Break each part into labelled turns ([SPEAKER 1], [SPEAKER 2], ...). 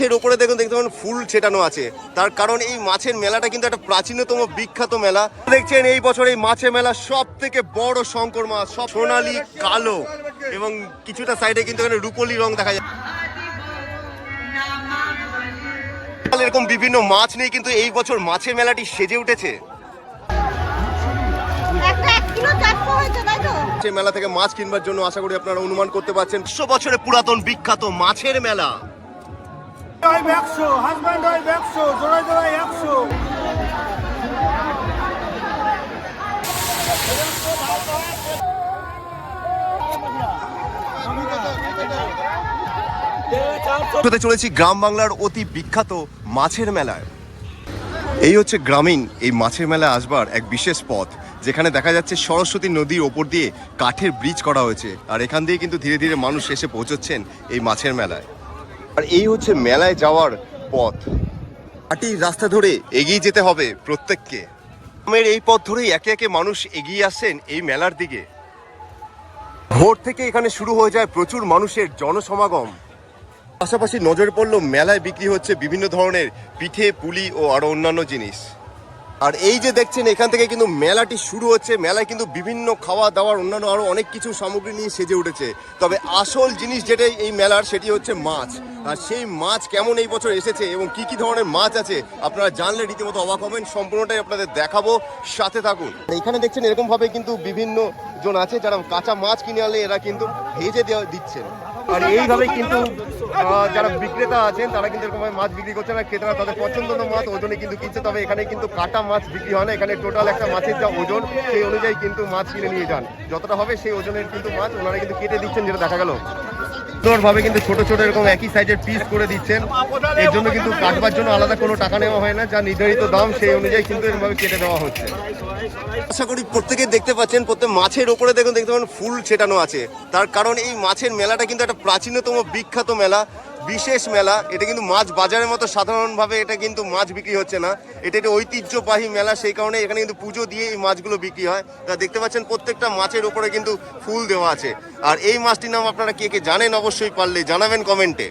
[SPEAKER 1] এর উপরে দেখতে পাবেন ফুল ছেটানো আছে, তার কারণ এই মাছের মেলাটা কিন্তু একটা প্রাচীনতম বিখ্যাত মেলা। দেখছেন এই বছর এই মাছের মেলা সব থেকে বড় শঙ্কর মাছ, সব সোনালি কালো এবং কিছুটা সাইডে কিন্তু এখানে রূপলি রং দেখা যায়। এরকম বিভিন্ন মাছ নিয়ে কিন্তু এই বছর মাছের মেলাটি সেজে উঠেছে। মেলা থেকে মাছ কিনবার জন্য আশা করি আপনারা অনুমান করতে পারছেন 100 বছরের পুরাতন বিখ্যাত মাছের মেলা। চলেছি গ্রাম বাংলার অতি বিখ্যাত মাছের মেলায়। এই হচ্ছে গ্রামীণ এই মাছের মেলায় আসবার এক বিশেষ পথ, যেখানে দেখা যাচ্ছে সরস্বতী নদীর ওপর দিয়ে কাঠের ব্রিজ করা হয়েছে, আর এখান দিয়ে কিন্তু ধীরে ধীরে মানুষ এসে পৌঁছচ্ছেন এই মাছের মেলায়। আর এই হচ্ছে মেলায় যাওয়ার পথ। মাটির রাস্তা ধরে এগিয়ে যেতে হবে প্রত্যেককে। গ্রামের এই পথ ধরেই একে একে মানুষ এগিয়ে আসছেন এই মেলার দিকে। ভোর থেকে এখানে শুরু হয়ে যায় প্রচুর মানুষের জনসমাগম। পাশাপাশি নজরে পড়লো মেলায় বিক্রি হচ্ছে বিভিন্ন ধরনের পিঠে, পুলি ও আরো অন্যান্য জিনিস। আর এই যে দেখছেন এখান থেকে কিন্তু মেলাটি শুরু হচ্ছে। মেলায় কিন্তু বিভিন্ন খাওয়া দাওয়ার অন্যান্য আরো অনেক কিছু সামগ্রী নিয়ে সেজে উঠেছে। তবে আসল জিনিস যেটাই এই মেলার, সেটি হচ্ছে মাছ। আর সেই মাছ কেমন এই বছর এসেছে এবং কি কি ধরনের মাছ আছে আপনারা জানলে রীতিমতো অবাক হবেন। সম্পূর্ণটাই আপনাদের দেখাবো, সাথে থাকুন। এখানে দেখছেন এরকম ভাবে কিন্তু বিভিন্ন জন আছে যারা কাঁচা মাছ কিনে আনলে এরা কিন্তু ভেজে দিচ্ছেন। আর এইভাবে কিন্তু যারা বিক্রেতা আছেন তারা কিন্তু এরকম মাছ বিক্রি করছে না, ক্রেতারা তাদের পছন্দের মাছ ওজনে কিন্তু কিনছে। তবে এখানে কিন্তু কাটা মাছ বিক্রি হয় না, এখানে টোটাল একটা মাছের যা ওজন সেই অনুযায়ী কিন্তু মাছ কিনে নিয়ে যান। যতটা হবে সেই ওজনের কিন্তু মাছ ওনারা কিন্তু কেটে দিচ্ছেন, যেটা দেখা গেল সুন্দরভাবে কিন্তু ছোট ছোট এরকম একই সাইজের পিস করে দিচ্ছেন। এর জন্য কিন্তু কাটবার জন্য আলাদা কোনো টাকা নেওয়া হয় না, যা নির্ধারিত দাম সেই অনুযায়ী কিন্তু এরকমভাবে কেটে দেওয়া হচ্ছে। আশা করি প্রত্যেকে দেখতে পাচ্ছেন প্রত্যেক মাছের ওপরে দেখতে পাবেন ফুল ছেটানো আছে, তার কারণ এই মাছের মেলাটা কিন্তু একটা প্রাচীনতম বিখ্যাত মেলা, বিশেষ মেলা। এটা কিন্তু মাছ বাজারের মতো সাধারণভাবে এটা কিন্তু মাছ বিক্রি হচ্ছে না, এটা একটা ঐতিহ্যবাহী মেলা। সেই কারণে এখানে কিন্তু পুজো দিয়ে এই মাছগুলো বিক্রি হয়। তা দেখতে পাচ্ছেন প্রত্যেকটা মাছের ওপরে কিন্তু ফুল দেওয়া আছে। আর এই মাছটির নাম আপনারা কে কে জানেন অবশ্যই পারলে জানাবেন কমেন্টে।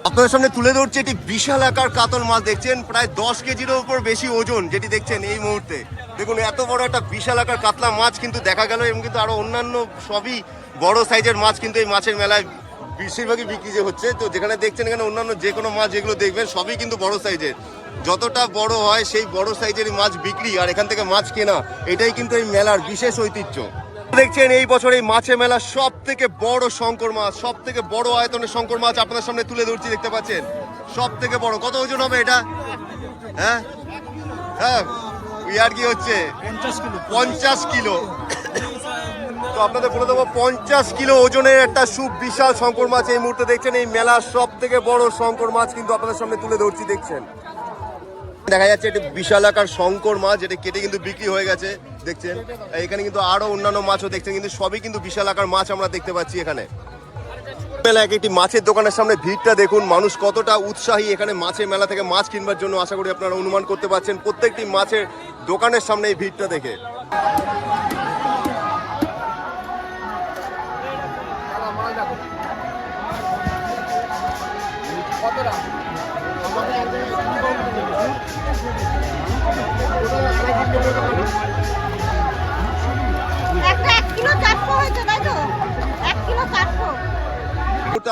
[SPEAKER 1] আপনাদের সামনে তুলে ধরছে এটি বিশাল আকার কাতল মাছ। দেখছেন প্রায় 10 কেজিরও উপর বেশি ওজন, যেটি দেখছেন এই মুহূর্তে। দেখুন এত বড় একটা বিশাল আকার কাতলা মাছ কিন্তু দেখা গেল, এবং কিন্তু আরো অন্যান্য সবই বড় সাইজের মাছ কিন্তু এই মাছের মেলায় বেশিরভাগই বিক্রি যে হচ্ছে। তো যেখানে দেখছেন এখানে অন্যান্য যে কোনো মাছ যেগুলো দেখবেন সবই কিন্তু বড় সাইজের। যতটা বড় হয় সেই বড় সাইজের মাছ বিক্রি আর এখান থেকে মাছ কেনা, এটাই কিন্তু এই মেলার বিশেষ ঐতিহ্য। দেখছেন এই বছর এই মাছের মেলা সব থেকে বড় শঙ্কর মাছ, সব থেকে বড় আয়তনের শঙ্কর মাছ আপনাদের সামনে তুলে ধরছি। দেখতে পাচ্ছেন সব থেকে বড়। কত ওজন হবে এটা? হ্যাঁ হ্যাঁ আর কি হচ্ছে 50 কিলো। তো আপনাদের বলে দেবো 50 কিলো ওজনের একটা সুবিশাল শঙ্কর মাছ এই মুহূর্তে দেখছেন এই মেলার সব থেকে বড় শঙ্কর মাছ কিন্তু আপনাদের সামনে তুলে ধরছি। দেখছেন দেখা যাচ্ছে এটা বিশাল আকার শঙ্কর মাছ, যেটা কেটে কিন্তু বিক্রি হয়ে গেছে। দেখছেন এখানে কিন্তু আরো অন্যান্য মাছও দেখছেন, কিন্তু সবই কিন্তু বিশাল আকার মাছ আমরা দেখতে পাচ্ছি এখানে। মেলায় একটি মাছের দোকানের সামনে ভিড়টা দেখুন, মানুষ কতটা উৎসাহী এখানে মাছের মেলা থেকে মাছ কিনবার জন্য। আশা করি আপনারা অনুমান করতে পারছেন প্রত্যেকটি মাছের দোকানের সামনে এই ভিড়টা দেখে।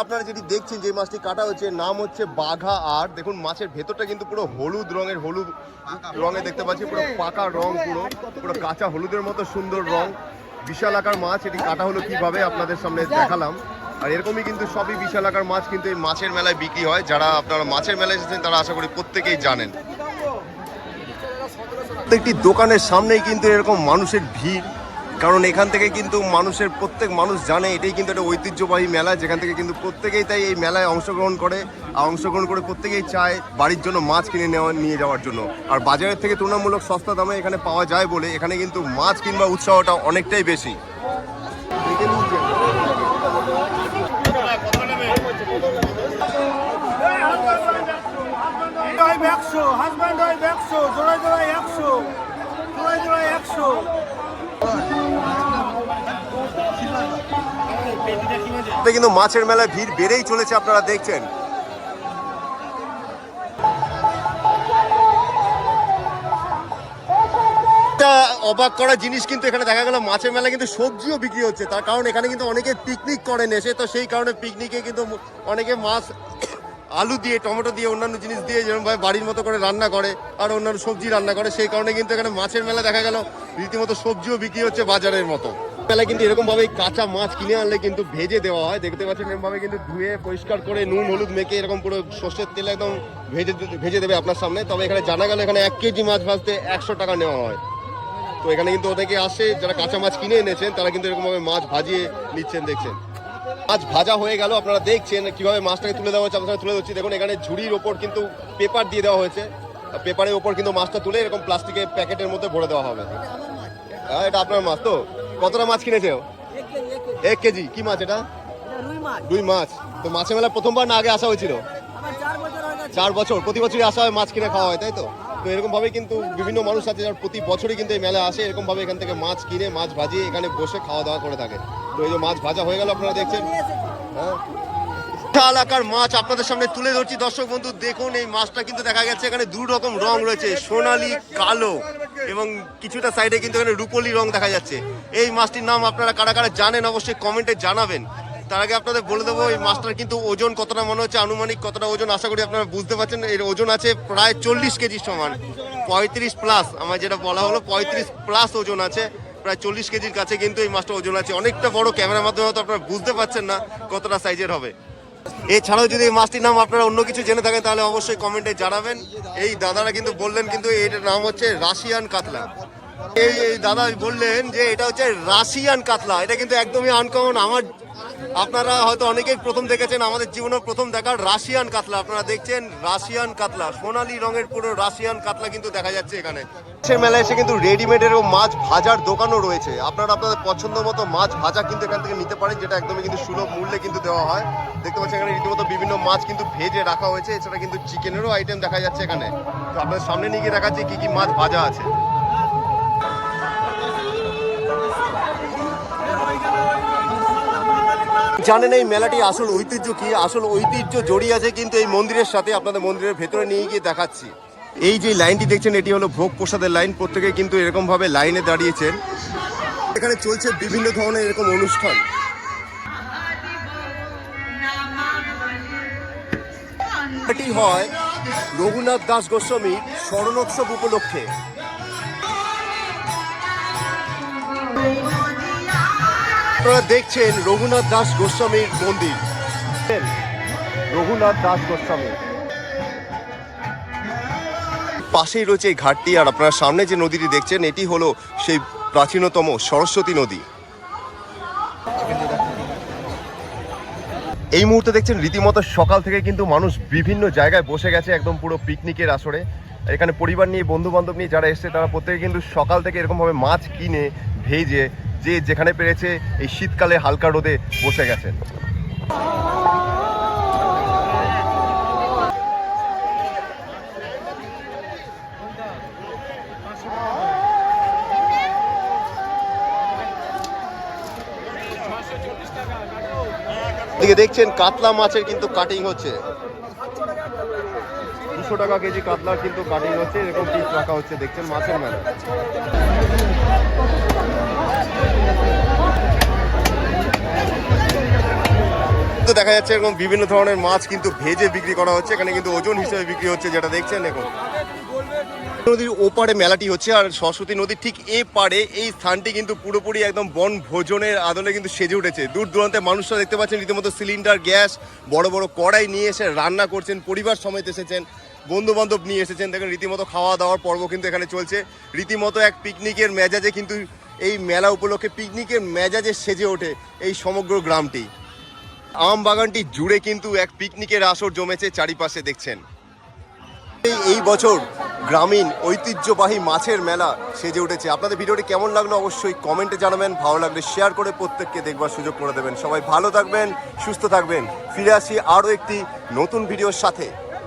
[SPEAKER 1] আপনারা যেটি দেখছেন যে মাছটি কাটা হচ্ছে নাম হচ্ছে বাঘা। আর দেখুন মাছের ভেতরটা কিন্তু পুরো হলুদ রঙে দেখতে পাচ্ছি, পুরো পাকা রং, পুরো কাঁচা হলুদের মতো সুন্দর রং। বিশাল আকার মাছ, এটি কাটা হলো কিভাবে আপনাদের সামনে দেখালাম। আর এরকমই কিন্তু সবই বিশাল আকার মাছ কিন্তু এই মাছের মেলায় বিক্রি হয়। যারা আপনারা মাছের মেলায় এসেছেন তারা আশা করি প্রত্যেকেই জানেন। প্রত্যেকটি দোকানের সামনেই কিন্তু এরকম মানুষের ভিড়, কারণ এখান থেকে কিন্তু প্রত্যেক মানুষ জানে এটাই কিন্তু একটা ঐতিহ্যবাহী মেলা, যেখান থেকে কিন্তু প্রত্যেকেই তাই এই মেলায় অংশগ্রহণ করে প্রত্যেকেই চায় বাড়ির জন্য মাছ কিনে নিয়ে যাওয়ার জন্য। আর বাজারের থেকে তুলনামূলক সস্তা দামে এখানে পাওয়া যায় বলে এখানে কিন্তু মাছ কিংবা উৎসাহটা অনেকটাই বেশি। কিন্তু মাছের মেলায় ভিড় বেড়েই চলেছে, আপনারা দেখছেন। অবাক করা জিনিস কিন্তু এখানে দেখা গেল মাছের মেলায় কিন্তু সবজিও বিক্রি হচ্ছে, তার কারণ এখানে কিন্তু অনেকে পিকনিক করেন এসে, তো সেই কারণে পিকনিকে কিন্তু অনেকে মাছ আলু দিয়ে টমেটো দিয়ে অন্যান্য জিনিস দিয়ে যেরকমভাবে বাড়ির মতো করে রান্না করে আর অন্যান্য সবজি রান্না করে, সেই কারণে কিন্তু এখানে মাছের মেলা দেখা গেল রীতিমতো সবজিও বিক্রি হচ্ছে বাজারের মতো। মেলায় কিন্তু এরকমভাবে কাঁচা মাছ কিনে আনলে কিন্তু ভেজে দেওয়া হয়, দেখতে পাচ্ছেন এরকমভাবে কিন্তু ধুয়ে পরিষ্কার করে নুন হলুদ মেখে এরকম পুরো সর্ষের তেলে একদম ভেজে দেবে আপনার সামনে। তবে এখানে জানা গেল এখানে 1 কেজি মাছ ভাজতে 100 টাকা নেওয়া হয়। তো এখানে কিন্তু অনেকে আসে যারা কাঁচা মাছ কিনে এনেছেন, তারা কিন্তু এরকমভাবে মাছ ভাজিয়ে নিচ্ছেন। দেখছেন মাছ ভাজা হয়ে গেল, আপনারা দেখছেন কিভাবে মাছটাকে তুলে দেওয়া হচ্ছে, আপনারা তুলে দিচ্ছি। দেখুন এখানে ঝুড়ির ওপর কিন্তু পেপার দিয়ে দেওয়া হয়েছে, পেপারের ওপর কিন্তু মাছটা তুলে এরকম প্লাস্টিকের প্যাকেটের মধ্যে ভরে দেওয়া হবে। হ্যাঁ, এটা আপনার মাছ তো? কতটা মাছ কিনেছে? 1 কেজি। কি মাছ এটা? রুই মাছ। তো মাছের মেলা প্রথমবার না আগে আসা হয়েছিল? 4 বছর। প্রতি বছরই আসা হয়, মাছ কিনে খাওয়া হয়, তাই তো? তো এরকম ভাবে কিন্তু বিভিন্ন মানুষ আছে যারা প্রতি বছরই কিন্তু এই মেলা আসে, এরকম ভাবে এখান থেকে মাছ কিনে মাছ ভাজিয়ে এখানে বসে খাওয়া দাওয়া করে থাকে। তো এই যে মাছ ভাজা হয়ে গেল, আপনারা দেখছেন। হ্যাঁ, এলাকার মাছ আপনাদের সামনে তুলে ধরছি দর্শক বন্ধু। দেখুন এই মাছটা কিন্তু দেখা গেছে এখানে 2 রকম রং রয়েছে, সোনালী কালো এবং কিছুটা সাইডে কিন্তু এখানে রূপলি রং দেখা যাচ্ছে। এই মাছটির নাম আপনারা কারা কারা জানেন অবশ্যই কমেন্টে জানাবেন। তার আগে আপনাদের বলে দেবো এই মাছটার কিন্তু ওজন কতটা মনে হচ্ছে, আনুমানিক কতটা ওজন আশা করি আপনারা বুঝতে পারছেন। এর ওজন আছে প্রায় 40 কেজি সমান, 35 প্লাস। আমার যেটা বলা হলো 35 প্লাস ওজন আছে, প্রায় 40 কেজির কাছে কিন্তু এই মাছটা ওজন আছে। অনেকটা বড়, ক্যামেরার মাধ্যমে হয়তো আপনারা বুঝতে পারছেন না কতটা সাইজের হবে। এছাড়াও যদি এই মাছটির নাম আপনারা অন্য কিছু জেনে থাকেন তাহলে অবশ্যই কমেন্টে জানাবেন। এই দাদারা কিন্তু বললেন কিন্তু এটার নাম হচ্ছে রাশিয়ান কাতলা। এই দাদা বললেন যে এটা হচ্ছে রাশিয়ান কাতলা। এটা কিন্তু একদমই আনকমন। আপনারা হয়তো অনেকেই প্রথম দেখেছেন, আমাদের জীবনে প্রথম দেখার রাশিয়ান কাতলা। আপনারা দেখছেন রাশিয়ান কাতলা, সোনালী রঙের পুরো রাশিয়ান কাতলা কিন্তু দেখা যাচ্ছে এখানে। মেলায় এসে কিন্তু রেডিমেডের মাছ ভাজার দোকানও রয়েছে, আপনারা আপনাদের পছন্দ মতো মাছ ভাজা কিন্তু এখান থেকে নিতে পারেন, যেটা একদমই কিন্তু সুলভ মূল্যে কিন্তু দেওয়া হয়। দেখতে পাচ্ছেন এখানে রীতিমতো বিভিন্ন মাছ কিন্তু ভেজে রাখা হয়েছে, এছাড়া কিন্তু চিকেনেরও আইটেম দেখা যাচ্ছে এখানে। তো আপনাদের সামনে নিয়ে গিয়ে দেখাচ্ছি কি কি মাছ ভাজা আছে। জানেন এই মেলাটি আসল ঐতিহ্য কি? আসল ঐতিহ্য জড়িয়ে আছে কিন্তু এই মন্দিরের সাথে। আপনাদের মন্দিরের ভেতরে নিয়ে গিয়ে দেখাচ্ছি। এই যে লাইনটি দেখছেন এটি হলো ভোগ প্রসাদের লাইন। প্রত্যেকে কিন্তু এরকম ভাবে লাইনে দাঁড়িয়েছেন। এখানে চলছে বিভিন্ন ধরনের এরকম অনুষ্ঠান। এটি হয় রঘুনাথ দাস গোস্বামীর স্মরণোৎসব উপলক্ষে। আপনারা দেখছেন রঘুনাথ দাস গোস্বামীর মন্দির, রঘুনাথ দাস গোস্বামী। পাশেই রয়েছে এই ঘাটটি, আর আপনারা সামনে যে নদীটি দেখছেন এটি হলো সেই প্রাচীনতম সরস্বতী নদী। এই মুহূর্তে দেখছেন রীতিমতো সকাল থেকে কিন্তু মানুষ বিভিন্ন জায়গায় বসে গেছে, একদম পুরো পিকনিকের আসরে। এখানে পরিবার নিয়ে বন্ধু বান্ধব নিয়ে যারা এসছে তারা প্রত্যেকে কিন্তু সকাল থেকে এরকমভাবে মাছ কিনে ভেজে যে যেখানে পেরেছে এই শীতকালে হালকা রোদে বসে গেছেন। দেখছেন কাতলা মাছের কিন্তু কাটিং হচ্ছে, 200 টাকা কেজি কাতলার কিন্তু কাটিং হচ্ছে, এরকম পিস রাখা হচ্ছে। দেখছেন মাছের মেলা। তো দেখা যাচ্ছে এরকম বিভিন্ন ধরনের মাছ কিন্তু ভেজে বিক্রি করা হচ্ছে, এখানে কিন্তু ওজন হিসেবে বিক্রি হচ্ছে, যেটা দেখছেন। দেখুন নদীর ওপারে মেলাটি হচ্ছে, আর সরস্বতী নদীর ঠিক এ পারে এই স্থানটি কিন্তু পুরোপুরি একদম বন ভোজনের আদলে কিন্তু সেজে উঠেছে। দূর দূরান্তে মানুষরা দেখতে পাচ্ছেন রীতিমতো সিলিন্ডার গ্যাস বড় বড় কড়াই নিয়ে এসে রান্না করছেন, পরিবার সমেত এসেছেন, বন্ধু বান্ধব নিয়ে এসেছেন। দেখেন রীতিমতো খাওয়া দাওয়ার পর্ব কিন্তু এখানে চলছে। রীতিমতো এক পিকনিকের মেজাজে কিন্তু এই মেলা উপলক্ষে পিকনিকের মেজাজে সেজে ওঠে এই সমগ্র গ্রামটি। আম বাগানটি জুড়ে কিন্তু এক পিকনিকের আসর জমেছে চারিপাশে। দেখছেন এই বছর গ্রামীণ ঐতিহ্যবাহী মাছের মেলা সেজে উঠেছে। আপনাদের ভিডিওটি কেমন লাগলো অবশ্যই কমেন্টে জানাবেন, ভালো লাগলে শেয়ার করে প্রত্যেককে দেখবার সুযোগ করে দেবেন। সবাই ভালো থাকবেন, সুস্থ থাকবেন। ফিরে আসি আরও একটি নতুন ভিডিওর সাথে।